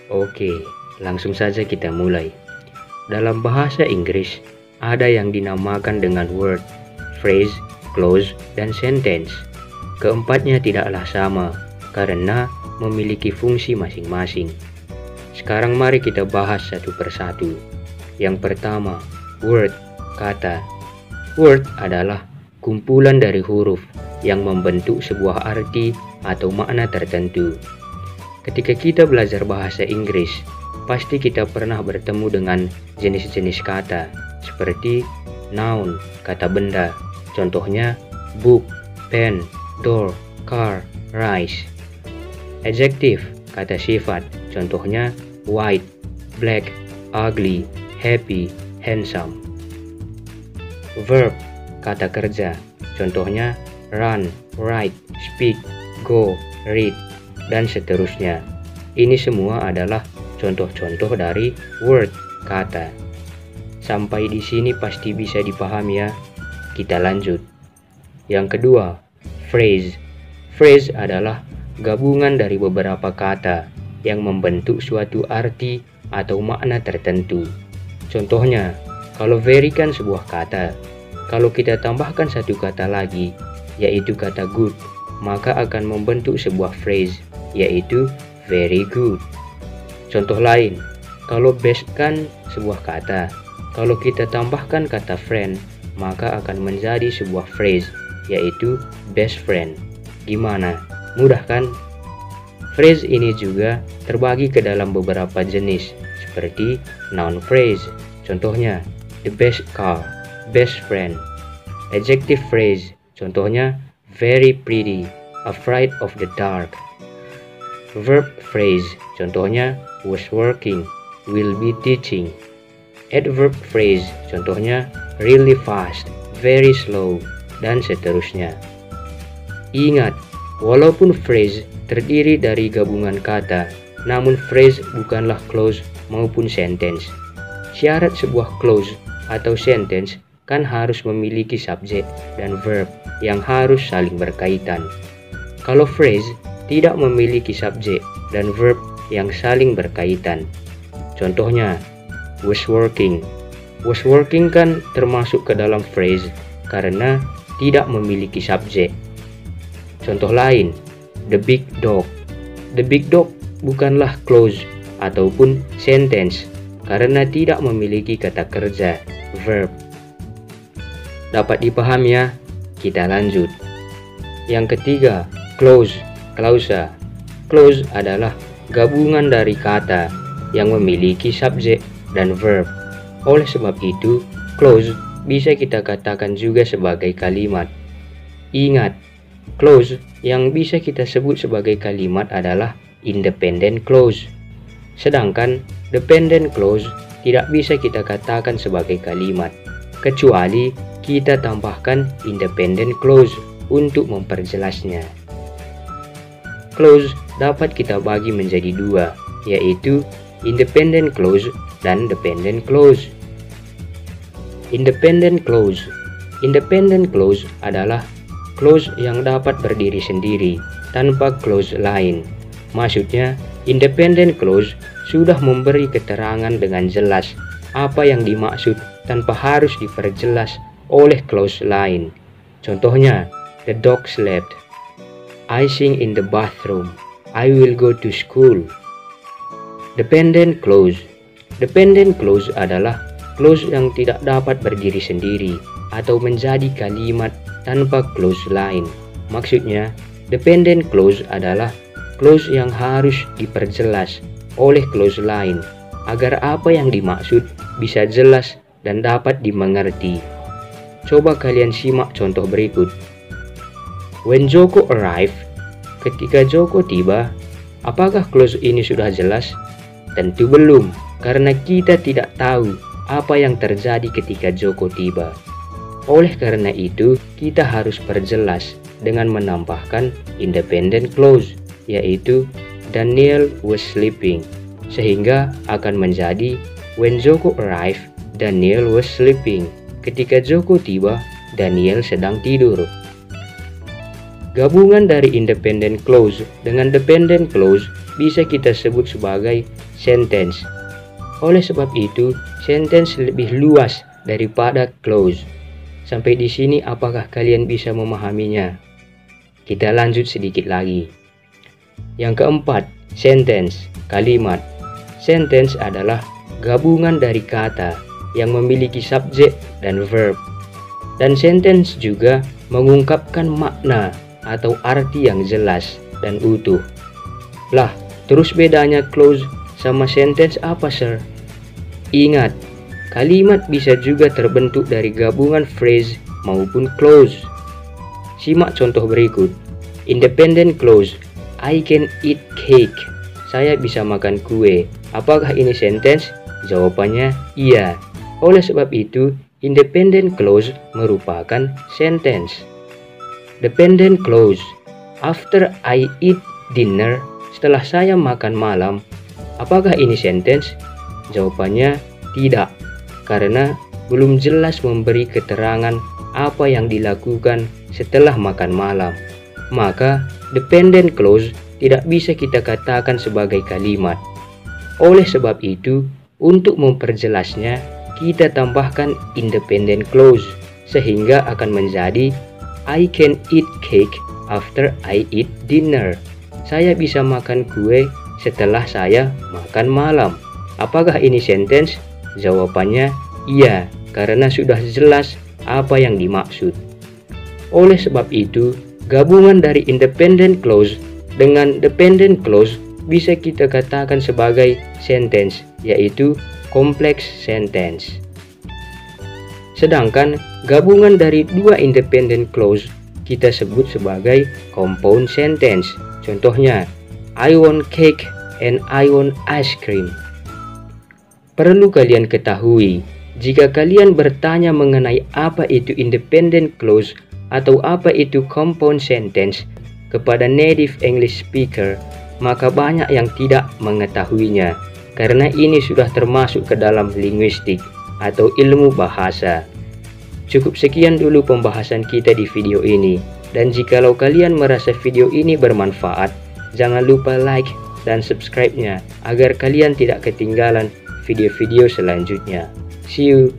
Oke, langsung saja kita mulai. Dalam bahasa Inggris, ada yang dinamakan dengan word, phrase, clause, dan sentence. Keempatnya tidaklah sama, karena memiliki fungsi masing-masing. Sekarang mari kita bahas satu persatu. Yang pertama, word, kata. Word adalah kumpulan dari huruf yang membentuk sebuah arti atau makna tertentu. Ketika kita belajar bahasa Inggris, pasti kita pernah bertemu dengan jenis-jenis kata seperti noun, kata benda. Contohnya book, pen, door, car, rice. Adjective, kata sifat. Contohnya white, black, ugly, happy, handsome. Verb, kata kerja. Contohnya run, write, speak, go, read, dan seterusnya. Ini semua adalah contoh-contoh dari word, kata. Sampai di sini pasti bisa dipahami ya. Kita lanjut. Yang kedua, phrase. Phrase adalah gabungan dari beberapa kata yang membentuk suatu arti atau makna tertentu. Contohnya, kalau very kan sebuah kata. Kalau kita tambahkan satu kata lagi, yaitu kata good, maka akan membentuk sebuah phrase, yaitu very good. Contoh lain, kalau best kan sebuah kata. Kalau kita tambahkan kata friend, maka akan menjadi sebuah phrase, yaitu best friend. Gimana? Mudah kan? Phrase ini juga terbagi ke dalam beberapa jenis, seperti noun phrase. Contohnya, the best car, best friend. Adjective phrase. Contohnya, very pretty, afraid of the dark. Verb phrase. Contohnya, was working, will be teaching. Adverb phrase. Contohnya, really fast, very slow, dan seterusnya. Ingat, walaupun phrase terdiri dari gabungan kata, namun phrase bukanlah clause maupun sentence. Syarat sebuah clause atau sentence kan harus memiliki subjek dan verb yang harus saling berkaitan. Kalau phrase tidak memiliki subjek dan verb yang saling berkaitan. Contohnya, was working. Was working kan termasuk ke dalam phrase karena tidak memiliki subjek. Contoh lain, the big dog. The big dog bukanlah clause ataupun sentence karena tidak memiliki kata kerja, verb. Dapat dipahami ya? Kita lanjut. Yang ketiga, clause, klausa. Clause adalah gabungan dari kata yang memiliki subjek dan verb. Oleh sebab itu, clause bisa kita katakan juga sebagai kalimat. Ingat, clause yang bisa kita sebut sebagai kalimat adalah independent clause. Sedangkan dependent clause tidak bisa kita katakan sebagai kalimat, kecuali kita tambahkan independent clause untuk memperjelasnya. Clause dapat kita bagi menjadi dua, yaitu independent clause dan dependent clause. Independent clause. Independent clause adalah clause yang dapat berdiri sendiri tanpa clause lain. Maksudnya, independent clause sudah memberi keterangan dengan jelas apa yang dimaksud tanpa harus diperjelas oleh clause lain. Contohnya, the dog slept. I sing in the bathroom. I will go to school. Dependent clause. Dependent clause adalah clause yang tidak dapat berdiri sendiri atau menjadi kalimat tanpa clause lain. Maksudnya, dependent clause adalah clause yang harus diperjelas oleh clause lain agar apa yang dimaksud bisa jelas dan dapat dimengerti. Coba kalian simak contoh berikut. When Joko arrived, ketika Joko tiba, apakah clause ini sudah jelas? Tentu belum, karena kita tidak tahu apa yang terjadi ketika Joko tiba. Oleh karena itu, kita harus perjelas dengan menambahkan independent clause, yaitu Daniel was sleeping, sehingga akan menjadi when Joko arrived, Daniel was sleeping. Ketika Joko tiba, Daniel sedang tidur. Gabungan dari independent clause dengan dependent clause bisa kita sebut sebagai sentence. Oleh sebab itu, sentence lebih luas daripada clause. Sampai di sini apakah kalian bisa memahaminya? Kita lanjut sedikit lagi. Yang keempat, sentence, kalimat. Sentence adalah gabungan dari kata yang memiliki subjek dan verb. Dan sentence juga mengungkapkan makna atau arti yang jelas dan utuh. Lah, terus bedanya clause sama sentence apa, sir? Ingat, kalimat bisa juga terbentuk dari gabungan phrase maupun clause. Simak contoh berikut. Independent clause, I can eat cake. Saya bisa makan kue. Apakah ini sentence? Jawabannya iya. Oleh sebab itu, independent clause merupakan sentence. Dependent clause, after I eat dinner, setelah saya makan malam. Apakah ini sentence? Jawabannya tidak, karena belum jelas memberi keterangan apa yang dilakukan setelah makan malam. Maka, dependent clause tidak bisa kita katakan sebagai kalimat. Oleh sebab itu, untuk memperjelasnya, kita tambahkan independent clause, sehingga akan menjadi I can eat cake after I eat dinner. Saya bisa makan kue setelah saya makan malam. Apakah ini sentence? Jawabannya iya, karena sudah jelas apa yang dimaksud. Oleh sebab itu, gabungan dari independent clause dengan dependent clause bisa kita katakan sebagai sentence, yaitu complex sentence. Sedangkan gabungan dari dua independent clause kita sebut sebagai compound sentence. Contohnya, I want cake and I want ice cream. Perlu kalian ketahui, jika kalian bertanya mengenai apa itu independent clause atau apa itu compound sentence kepada native English speaker, maka banyak yang tidak mengetahuinya, karena ini sudah termasuk ke dalam linguistik atau ilmu bahasa. Cukup sekian dulu pembahasan kita di video ini, dan jikalau kalian merasa video ini bermanfaat, jangan lupa like dan subscribe-nya agar kalian tidak ketinggalan video-video selanjutnya. See you!